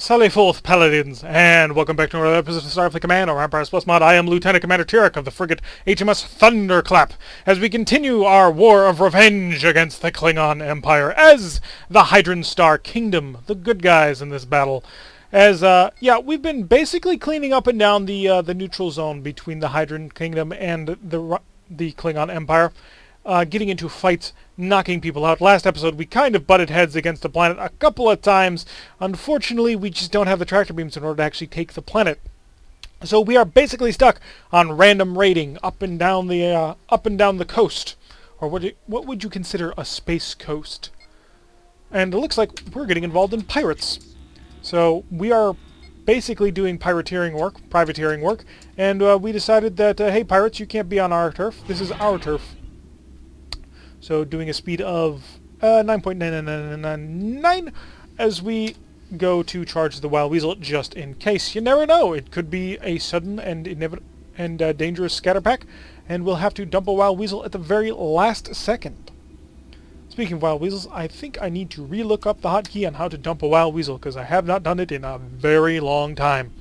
Sally Forth Paladins, and welcome back to another episode of Starfleet Command, Orion Pirates Plus Mod. I am Lieutenant Commander Tyrek of the frigate HMS Thunderclap, as we continue our war of revenge against the Klingon Empire as the Hydran Star Kingdom, the good guys in this battle. As, we've been basically cleaning up and down the neutral zone between the Hydran Kingdom and the Klingon Empire. Getting into fights, knocking people out. Last episode, we kind of butted heads against the planet a couple of times. Unfortunately, we just don't have the tractor beams in order to actually take the planet. So we are basically stuck on random raiding up and down the coast, or what would you consider a space coast? And it looks like we're getting involved in pirates. So we are basically doing privateering work, and we decided that hey, pirates, you can't be on our turf. This is our turf. So doing a speed of 9.9999 as we go to charge the Wild Weasel, just in case. You never know. It could be a sudden and dangerous scatter pack, and we'll have to dump a Wild Weasel at the very last second. Speaking of Wild Weasels, I think I need to re-look up the hotkey on how to dump a Wild Weasel, because I have not done it in a very long time.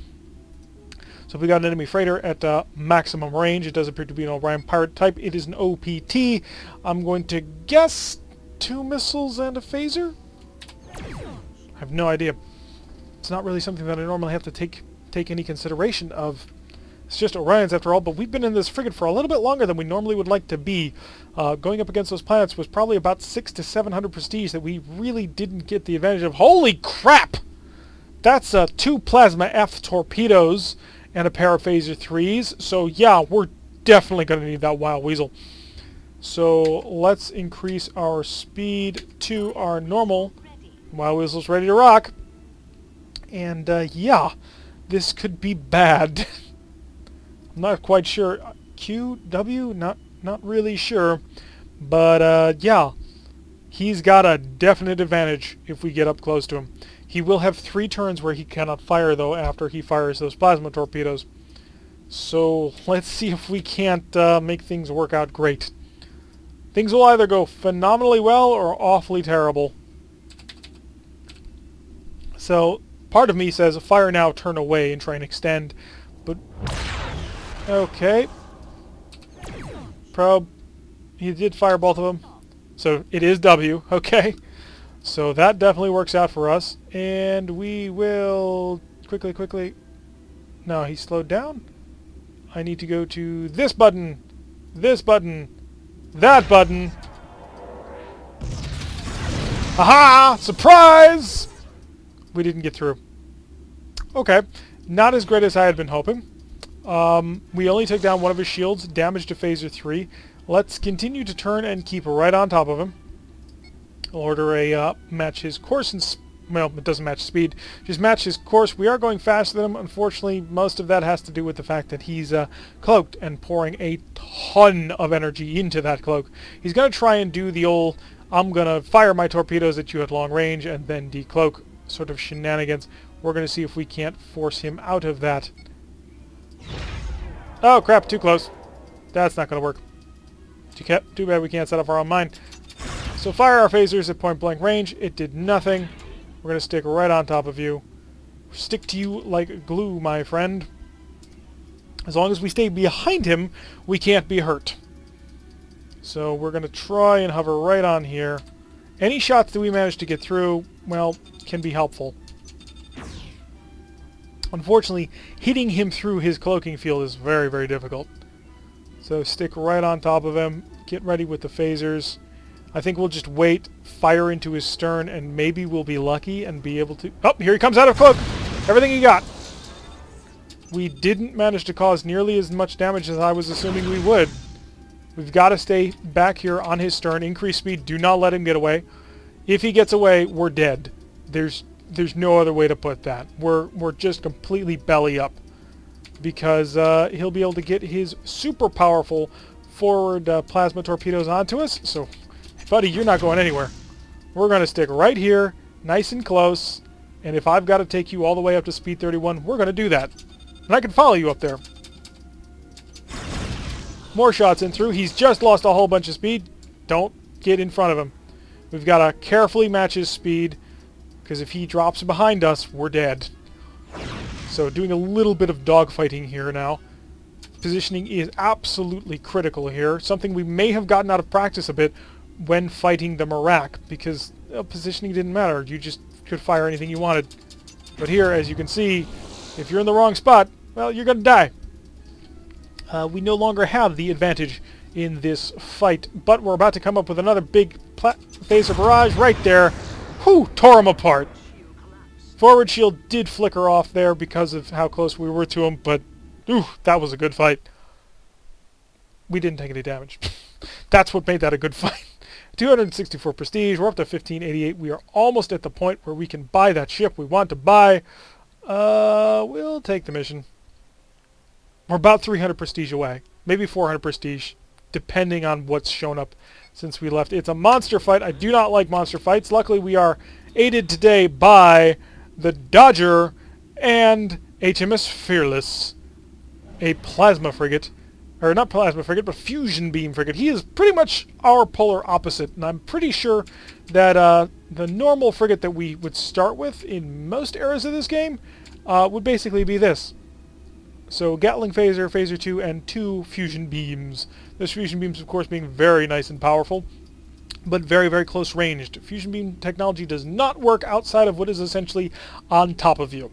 So if we got an enemy freighter at maximum range, it does appear to be an Orion Pirate type. It is an OPT. I'm going to guess 2 missiles and a phaser? I have no idea. It's not really something that I normally have to take any consideration of. It's just Orions after all, but we've been in this frigate for a little bit longer than we normally would like to be. Going up against those planets was probably about 600 to 700 prestige that we really didn't get the advantage of. Holy crap! That's 2 Plasma F torpedoes and a pair of phaser 3s. So yeah, we're definitely going to need that Wild Weasel. So let's increase our speed to our normal. Wild Weasel's ready to rock. And yeah, this could be bad. I'm not quite sure. Q, W, not really sure. But yeah, he's got a definite advantage if we get up close to him. He will have 3 turns where he cannot fire, though, after he fires those plasma torpedoes. So let's see if we can't make things work out great. Things will either go phenomenally well or awfully terrible. So part of me says, fire now, turn away, and try and extend. But, okay. Probe. He did fire both of them. So it is W, okay. So that definitely works out for us. And we will quickly. No, he slowed down. I need to go to this button, that button. Aha! Surprise! We didn't get through. Okay, not as great as I had been hoping. We only took down one of his shields, damaged to phaser 3. Let's continue to turn and keep right on top of him. I'll order a match his course and well, it doesn't match speed. Just match his course. We are going faster than him. Unfortunately, most of that has to do with the fact that he's cloaked and pouring a ton of energy into that cloak. He's going to try and do the old, I'm going to fire my torpedoes at you at long range and then decloak sort of shenanigans. We're going to see if we can't force him out of that. Oh, crap, too close. That's not going to work. Too bad we can't set up our own mine. So fire our phasers at point-blank range. It did nothing. We're going to stick right on top of you. Stick to you like glue, my friend. As long as we stay behind him, we can't be hurt. So we're going to try and hover right on here. Any shots that we manage to get through, well, can be helpful. Unfortunately, hitting him through his cloaking field is very, very difficult. So stick right on top of him. Get ready with the phasers. I think we'll just wait, fire into his stern, and maybe we'll be lucky and be able to... Oh, here he comes out of cloak! Everything he got! We didn't manage to cause nearly as much damage as I was assuming we would. We've got to stay back here on his stern, increase speed, do not let him get away. If he gets away, we're dead. There's no other way to put that. We're just completely belly up. Because he'll be able to get his super powerful forward plasma torpedoes onto us, so... Buddy, you're not going anywhere. We're going to stick right here, nice and close, and if I've got to take you all the way up to speed 31, we're going to do that. And I can follow you up there. More shots in through. He's just lost a whole bunch of speed. Don't get in front of him. We've got to carefully match his speed, because if he drops behind us, we're dead. So doing a little bit of dogfighting here now. Positioning is absolutely critical here, something we may have gotten out of practice a bit when fighting the Merak, because positioning didn't matter. You just could fire anything you wanted. But here, as you can see, if you're in the wrong spot, well, you're going to die. We no longer have the advantage in this fight, but we're about to come up with another big phaser barrage right there. Whew, tore him apart. Forward shield did flicker off there because of how close we were to him, but ooh, that was a good fight. We didn't take any damage. That's what made that a good fight. 264 prestige. We're up to 1588. We are almost at the point where we can buy that ship we want to buy. We'll take the mission. We're about 300 prestige away. Maybe 400 prestige, depending on what's shown up since we left. It's a monster fight. I do not like monster fights. Luckily, we are aided today by the Dodger and HMS Fearless, a plasma frigate. Or not plasma frigate, but fusion beam frigate. He is pretty much our polar opposite, and I'm pretty sure that the normal frigate that we would start with in most eras of this game would basically be this. So Gatling phaser, phaser 2, and 2 fusion beams. Those fusion beams, of course, being very nice and powerful, but very, very close ranged. Fusion beam technology does not work outside of what is essentially on top of you.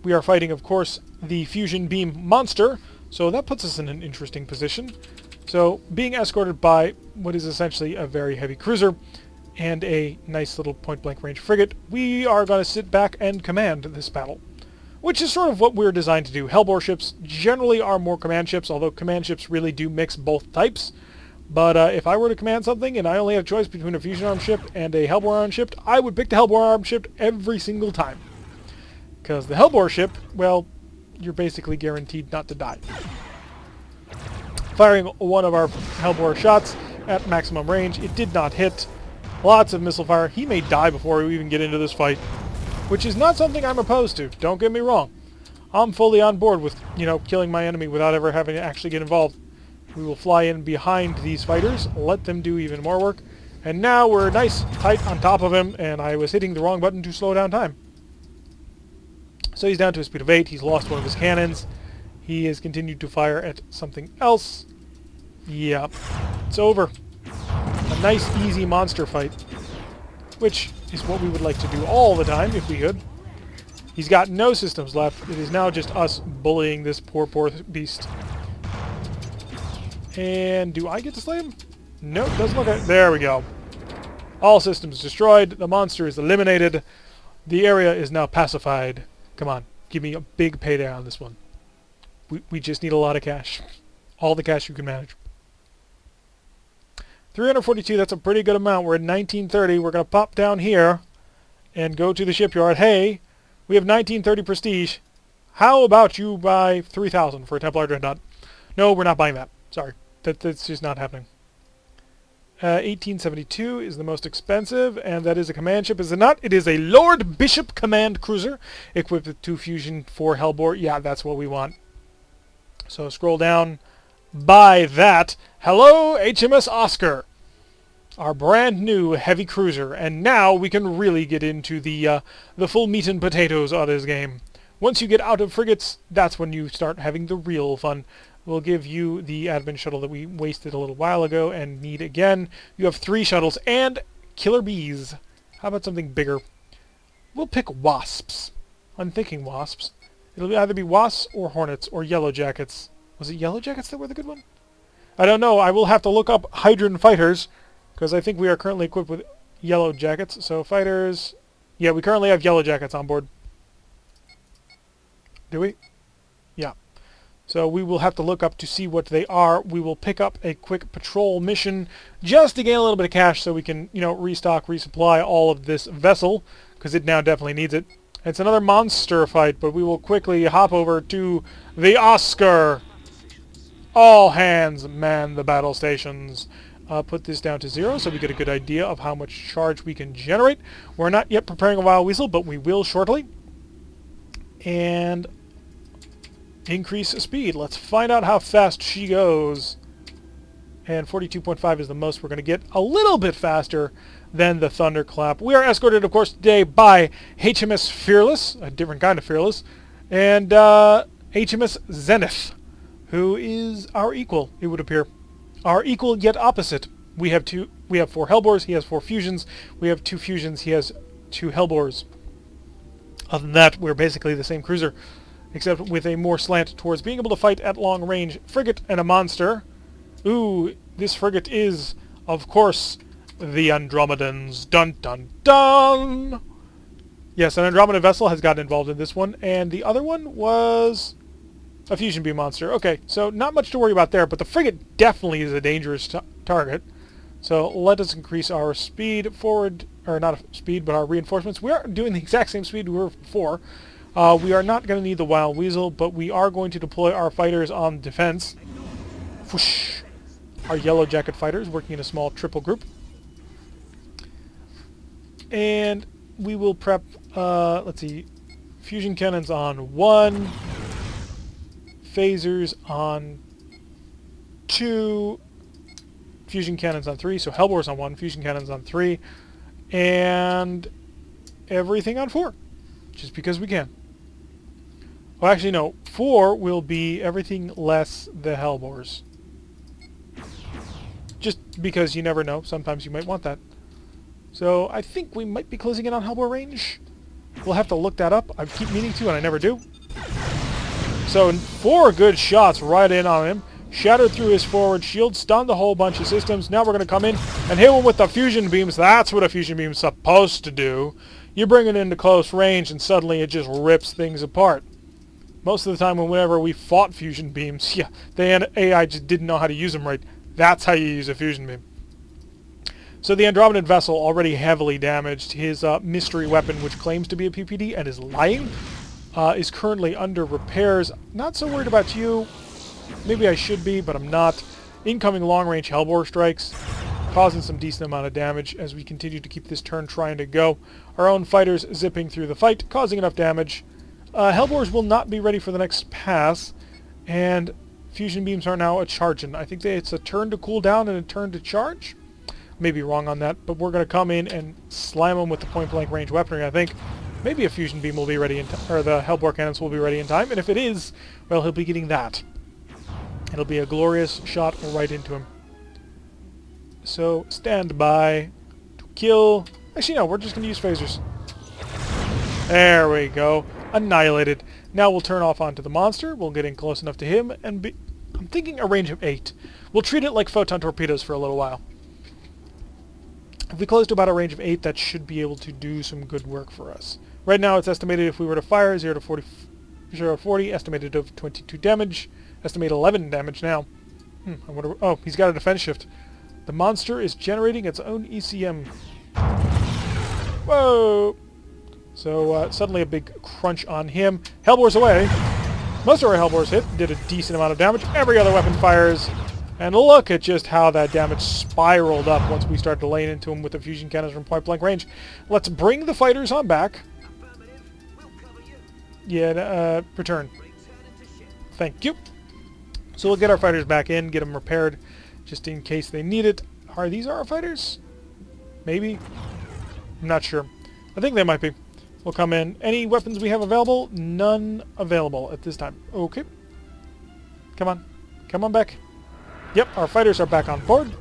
We are fighting, of course, the fusion beam monster, so that puts us in an interesting position. So being escorted by what is essentially a very heavy cruiser and a nice little point-blank range frigate, we are going to sit back and command this battle, which is sort of what we're designed to do. Hellbore ships generally are more command ships, although command ships really do mix both types. But if I were to command something and I only have choice between a fusion armed ship and a Hellbore armed ship, I would pick the Hellbore armed ship every single time. Because the Hellbore ship, well, you're basically guaranteed not to die. Firing one of our Hellbore shots at maximum range, it did not hit. Lots of missile fire. He may die before we even get into this fight, which is not something I'm opposed to. Don't get me wrong. I'm fully on board with, killing my enemy without ever having to actually get involved. We will fly in behind these fighters, let them do even more work, and now we're nice, tight on top of him, and I was hitting the wrong button to slow down time. So he's down to a speed of 8. He's lost one of his cannons. He has continued to fire at something else. Yep. It's over. A nice, easy monster fight, which is what we would like to do all the time if we could. He's got no systems left. It is now just us bullying this poor, poor beast. And do I get to slay him? Nope, doesn't look like it. There we go. All systems destroyed. The monster is eliminated. The area is now pacified. Come on, give me a big payday on this one. We just need a lot of cash. All the cash you can manage. 342, that's a pretty good amount. We're at 1930. We're going to pop down here and go to the shipyard. Hey, we have 1930 prestige. How about you buy 3,000 for a Templar Dreadnought? No, we're not buying that. Sorry. That's just not happening. 1872 is the most expensive, and that is a command ship, is it not? It is a Lord Bishop command cruiser, equipped with 2 fusion, 4 Hellbore. Yeah, that's what we want. So scroll down. Buy that. Hello, HMS Oskar. Our brand new heavy cruiser, and now we can really get into the full meat and potatoes of this game. Once you get out of frigates, that's when you start having the real fun. We'll give you the admin shuttle that we wasted a little while ago and need again. You have 3 shuttles and killer bees. How about something bigger? We'll pick wasps. I'm thinking wasps. It'll either be wasps or hornets or yellow jackets. Was it yellow jackets that were the good one? I don't know. I will have to look up Hydran fighters, because I think we are currently equipped with yellow jackets. So fighters... Yeah, we currently have yellow jackets on board. Do we? Yeah. So we will have to look up to see what they are. We will pick up a quick patrol mission just to gain a little bit of cash so we can, restock, resupply all of this vessel, because it now definitely needs it. It's another monster fight, but we will quickly hop over to the Oskar. All hands man the battle stations. Put this down to 0 so we get a good idea of how much charge we can generate. We're not yet preparing a Wild Weasel, but we will shortly. And increase speed. Let's find out how fast she goes. And 42.5 is the most we're going to get. A little bit faster than the Thunderclap. We are escorted, of course, today by HMS Fearless, a different kind of Fearless, and HMS Zenith, who is our equal, it would appear. Our equal yet opposite. We have 4 Hellbores, he has 4 fusions. We have 2 fusions, he has 2 Hellbores. Other than that, we're basically the same cruiser, except with a more slant towards being able to fight at long range. Frigate and a monster. Ooh, this frigate is, of course, the Andromedans. Dun dun dun! Yes, an Andromeda vessel has gotten involved in this one, and the other one was a fusion beam monster. Okay, so not much to worry about there, but the frigate definitely is a dangerous target. So let us increase our speed forward, or not speed, but our reinforcements. We are doing the exact same speed we were before. We are not going to need the Wild Weasel, but we are going to deploy our fighters on defense. Whoosh. Our Yellow Jacket fighters working in a small triple group. And we will prep, let's see, fusion cannons on 1, phasers on 2, fusion cannons on 3, so Hellbores on 1, fusion cannons on 3, and everything on 4, just because we can. Well, actually, no, 4 will be everything less the Hellbores. Just because you never know, sometimes you might want that. So I think we might be closing in on Hellbore range. We'll have to look that up. I keep meaning to, and I never do. So 4 good shots right in on him. Shattered through his forward shield, stunned a whole bunch of systems. Now we're going to come in and hit him with the fusion beams. That's what a fusion beam is supposed to do. You bring it into close range, and suddenly it just rips things apart. Most of the time, whenever we fought fusion beams, yeah, the AI just didn't know how to use them right. That's how you use a fusion beam. So the Andromedan vessel, already heavily damaged. His mystery weapon, which claims to be a PPD and is lying, is currently under repairs. Not so worried about you. Maybe I should be, but I'm not. Incoming long-range Hellbore strikes, causing some decent amount of damage as we continue to keep this turn trying to go. Our own fighters zipping through the fight, causing enough damage. Hellbores will not be ready for the next pass, and fusion beams are now a charging. I think it's a turn to cool down and a turn to charge. Maybe wrong on that, but we're going to come in and slam them with the point-blank range weaponry, I think. Maybe a fusion beam will be ready in time, or the Hellbore cannons will be ready in time, and if it is, well, he'll be getting that. It'll be a glorious shot right into him. So, stand by to kill. Actually, no, we're just going to use phasers. There we go. Annihilated. Now we'll turn off onto the monster. We'll get in close enough to him, and be... I'm thinking a range of 8. We'll treat it like photon torpedoes for a little while. If we close to about a range of 8, that should be able to do some good work for us. Right now, it's estimated if we were to fire 0 to 40, estimated of 22 damage. Estimate 11 damage now. I wonder... Oh, he's got a defense shift. The monster is generating its own ECM. Whoa! So, suddenly a big crunch on him. Hellbore's away. Most of our Hellbores hit. Did a decent amount of damage. Every other weapon fires. And look at just how that damage spiraled up once we started laying into him with the fusion cannons from point-blank range. Let's bring the fighters on back. Yeah, return. Thank you. So we'll get our fighters back in, get them repaired, just in case they need it. Are these our fighters? Maybe? I'm not sure. I think they might be. We'll come in. Any weapons we have available? None available at this time. Okay. Come on. Come on back. Yep, our fighters are back on board.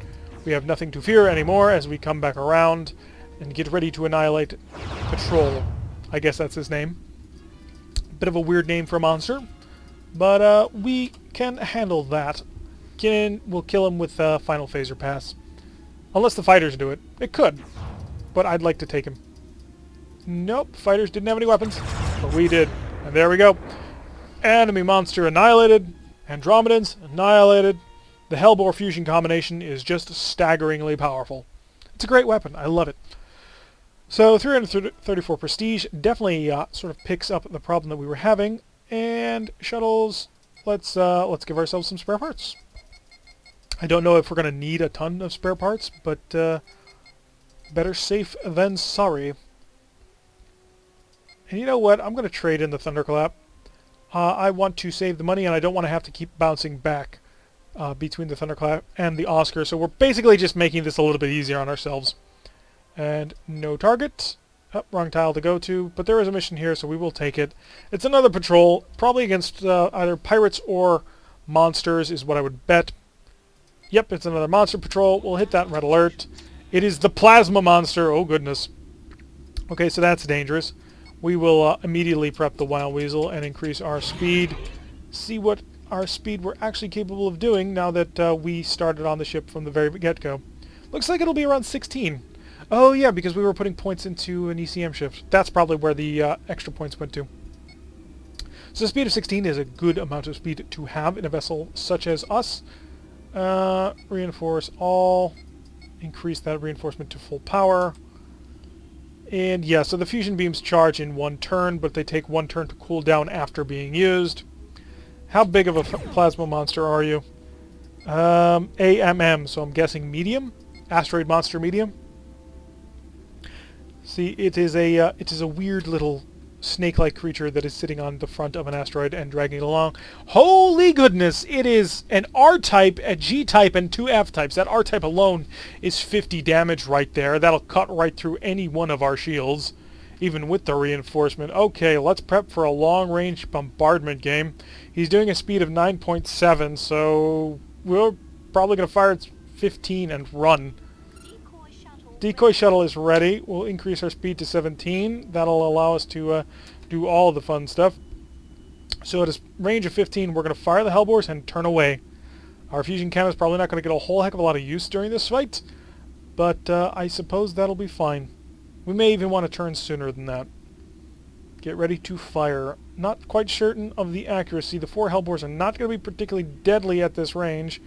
We have nothing to fear anymore as we come back around and get ready to annihilate Patrol. I guess that's his name. Bit of a weird name for a monster. But we can handle that. We'll kill him with Final Phaser Pass. Unless the fighters do it. It could. But I'd like to take him. Nope, fighters didn't have any weapons. But we did. And there we go. Enemy monster annihilated. Andromedans annihilated. The Hellbore fusion combination is just staggeringly powerful. It's a great weapon. I love it. So 334 prestige definitely sort of picks up the problem that we were having. And shuttles, let's give ourselves some spare parts. I don't know if we're going to need a ton of spare parts, but better safe than sorry. And you know what? I'm going to trade in the Thunderclap. I want to save the money, and I don't want to have to keep bouncing back between the Thunderclap and the Oskar. So we're basically just making this a little bit easier on ourselves. And no target. Oh, wrong tile to go to, but there is a mission here, so we will take it. It's another patrol, probably against either pirates or monsters is what I would bet. Yep, it's another monster patrol. We'll hit that red alert. It is the plasma monster. Oh, goodness. Okay, so that's dangerous. We will immediately prep the Wild Weasel and increase our speed. See what our speed we're actually capable of doing now that we started on the ship from the very get-go. Looks like it'll be around 16. Oh, yeah, because we were putting points into an ECM shift. That's probably where the extra points went to. So the speed of 16 is a good amount of speed to have in a vessel such as us. Reinforce all. Increase that reinforcement to full power. And yeah, so the fusion beams charge in one turn, but they take one turn to cool down after being used. How big of a plasma monster are you? AMM, so I'm guessing medium? Asteroid monster medium? See, it is a weird little snake-like creature that is sitting on the front of an asteroid and dragging it along. Holy goodness! It is an R-type, a G-type, and 2 F-types. That R-type alone is 50 damage right there. That'll cut right through any one of our shields, even with the reinforcement. Okay, let's prep for a long-range bombardment game. He's doing a speed of 9.7, so we're probably going to fire at 15 and run. Decoy shuttle is ready. We'll increase our speed to 17. That'll allow us to do all the fun stuff. So at a range of 15, we're going to fire the Hellbores and turn away. Our fusion cannon is probably not going to get a whole heck of a lot of use during this fight, but I suppose that'll be fine. We may even want to turn sooner than that. Get ready to fire. Not quite certain of the accuracy. The 4 Hellbores are not going to be particularly deadly at this range,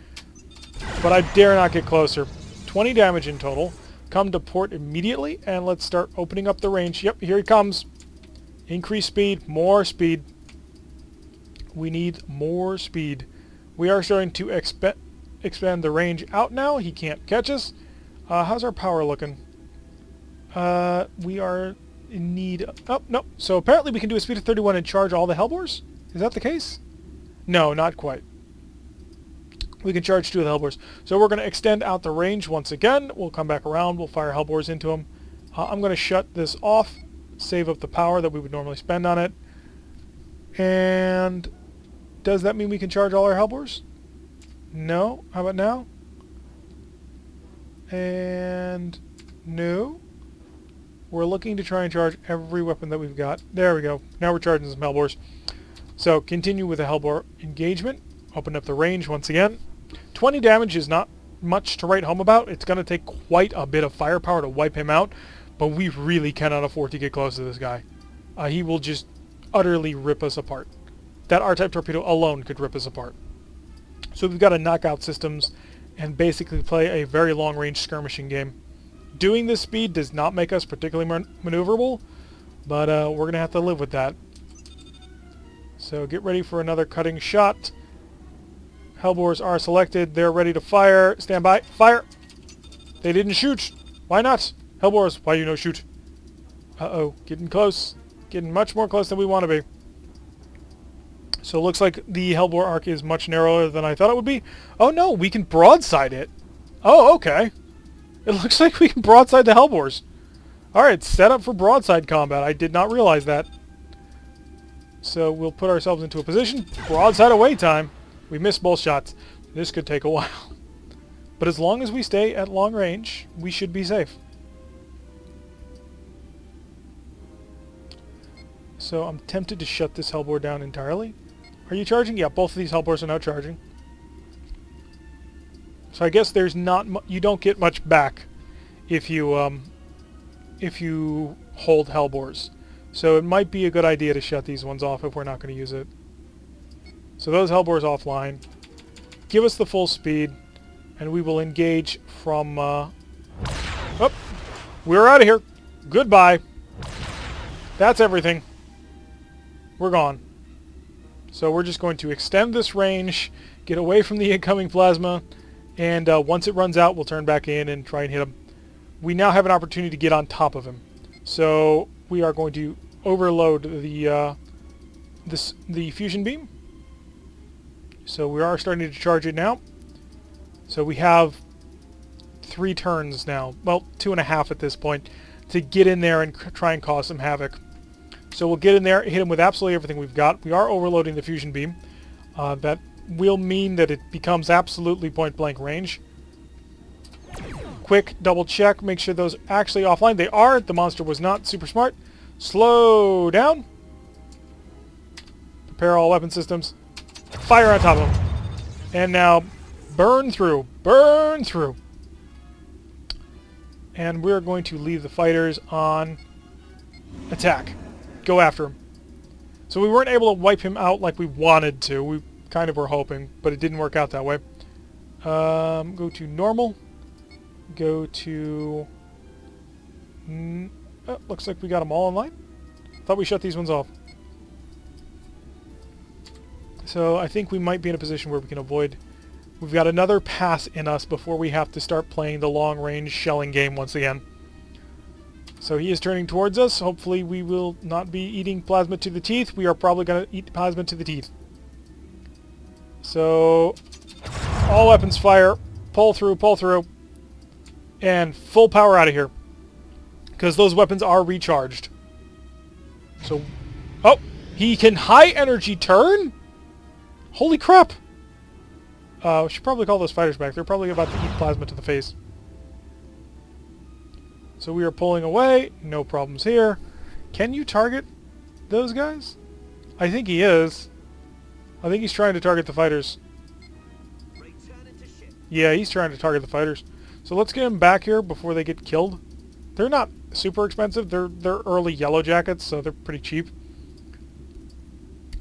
but I dare not get closer. 20 damage in total. Come to port immediately, and let's start opening up the range. Yep, here he comes. Increase speed, more speed. We need more speed. We are starting to expand the range out now. He can't catch us. How's our power looking? We are in need of... Oh, no. So apparently we can do a speed of 31 and charge all the Hellbores? Is that the case? No, not quite. We can charge 2 of the Hellbores. So we're going to extend out the range once again. We'll come back around. We'll fire Hellbores into them. I'm going to shut this off. Save up the power that we would normally spend on it. And does that mean we can charge all our Hellbores? No. How about now? And no. We're looking to try and charge every weapon that we've got. There we go. Now we're charging some Hellbores. So continue with the Hellbore engagement. Open up the range once again. 20 damage is not much to write home about. It's going to take quite a bit of firepower to wipe him out, but we really cannot afford to get close to this guy. He will just utterly rip us apart. That R-type torpedo alone could rip us apart. So we've got to knock out systems and basically play a very long-range skirmishing game. Doing this speed does not make us particularly maneuverable, but we're going to have to live with that. So get ready for another cutting shot. Hellbores are selected. They're ready to fire. Stand by. Fire! They didn't shoot. Why not? Hellbores, why you no shoot? Uh-oh. Getting close. Getting much more close than we want to be. So it looks like the Hellbore arc is much narrower than I thought it would be. Oh no, we can broadside it. Oh, okay. It looks like we can broadside the Hellbores. Alright, set up for broadside combat. I did not realize that. So we'll put ourselves into a position. Broadside away time. We missed both shots. This could take a while. But as long as we stay at long range, we should be safe. So I'm tempted to shut this Hellbore down entirely. Are you charging? Yeah, both of these Hellbores are now charging. So I guess there's not you don't get much back if you hold Hellbores. So it might be a good idea to shut these ones off if we're not going to use it. So those Hellbores offline. Give us the full speed, and we will engage from... Oh, we're out of here. Goodbye. That's everything. We're gone. So we're just going to extend this range, get away from the incoming plasma, and once it runs out, we'll turn back in and try and hit him. We now have an opportunity to get on top of him. So we are going to overload the fusion beam. So we are starting to charge it now. So we have 3 turns now. Well, 2.5 at this point, to get in there and try and cause some havoc. So we'll get in there, hit him with absolutely everything we've got. We are overloading the fusion beam. That will mean that it becomes absolutely point-blank range. Quick double check, make sure those are actually offline. They are. The monster was not super smart. Slow down. Prepare all weapon systems. Fire on top of them. And now burn through. Burn through. And we're going to leave the fighters on attack. Go after him. So we weren't able to wipe him out like we wanted to. We kind of were hoping, but it didn't work out that way. Go to normal. Go to... oh, looks like we got them all online. Thought we shut these ones off. So I think we might be in a position where we can avoid... We've got another pass in us before we have to start playing the long-range shelling game once again. So he is turning towards us. Hopefully we will not be eating plasma to the teeth. We are probably going to eat plasma to the teeth. So, all weapons fire. Pull through. And full power out of here. Because those weapons are recharged. So, oh! He can high energy turn? Holy crap! We should probably call those fighters back. They're probably about to eat plasma to the face. So we are pulling away. No problems here. Can you target those guys? I think he is. I think he's trying to target the fighters. Yeah, he's trying to target the fighters. So let's get him back here before they get killed. They're not super expensive. They're early yellow jackets, so they're pretty cheap.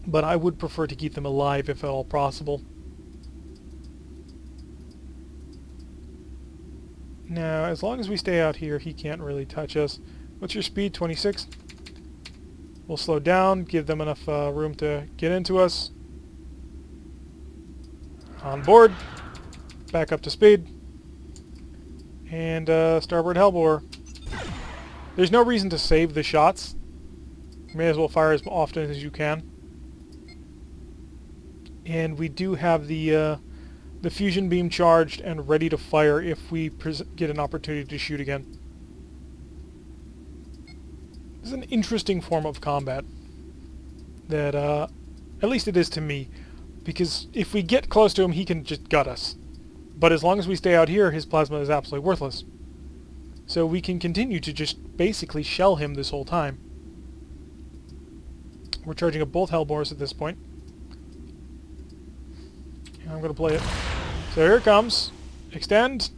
But I would prefer to keep them alive if at all possible. Now, as long as we stay out here, he can't really touch us. What's your speed? 26? We'll slow down, give them enough room to get into us. On board. Back up to speed. And starboard hellbore. There's no reason to save the shots. You may as well fire as often as you can. And we do have the fusion beam charged and ready to fire if we get an opportunity to shoot again. This is an interesting form of combat that, at least it is to me, because if we get close to him, he can just gut us. But as long as we stay out here, his plasma is absolutely worthless. So we can continue to just basically shell him this whole time. We're charging up both hellbores at this point. And I'm going to play it. So here it comes. Extend.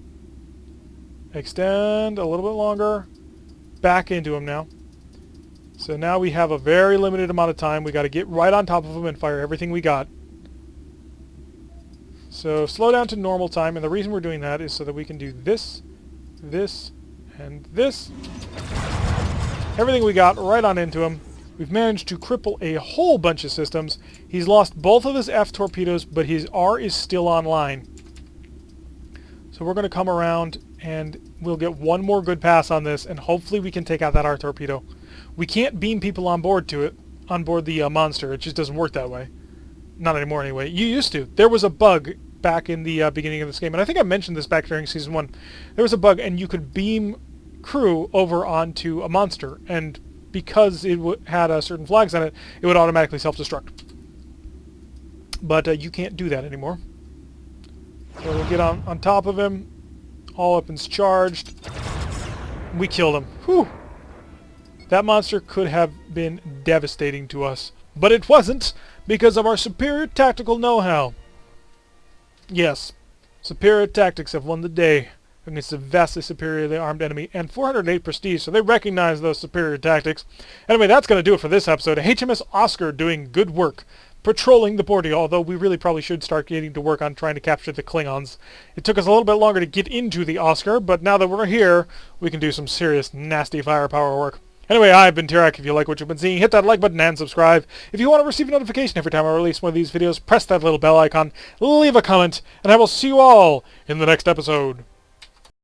Extend a little bit longer. Back into him now. So now we have a very limited amount of time. We got to get right on top of him and fire everything we got. So slow down to normal time, and the reason we're doing that is so that we can do this, this, and this. Everything we got right on into him. We've managed to cripple a whole bunch of systems. He's lost both of his F torpedoes, but his R is still online. So we're going to come around and we'll get one more good pass on this, and hopefully we can take out that R torpedo. We can't beam people on board the monster. It just doesn't work that way. Not anymore anyway. You used to. There was a bug back in the beginning of this game, and I think I mentioned this back during Season 1. There was a bug, and you could beam crew over onto a monster, and because it had certain flags on it, it would automatically self-destruct. But you can't do that anymore. So we'll get on top of him. All weapons charged. We killed him. Whew! That monster could have been devastating to us. But it wasn't, because of our superior tactical know-how. Yes, superior tactics have won the day against a vastly superiorly armed enemy, and 408 prestige, so they recognize those superior tactics. Anyway, that's going to do it for this episode. HMS Oskar doing good work, patrolling the border, although we really probably should start getting to work on trying to capture the Klingons. It took us a little bit longer to get into the Oskar, but now that we're here, we can do some serious, nasty firepower work. Anyway, I've been Tirak. If you like what you've been seeing, hit that like button and subscribe. If you want to receive a notification every time I release one of these videos, press that little bell icon, leave a comment, and I will see you all in the next episode.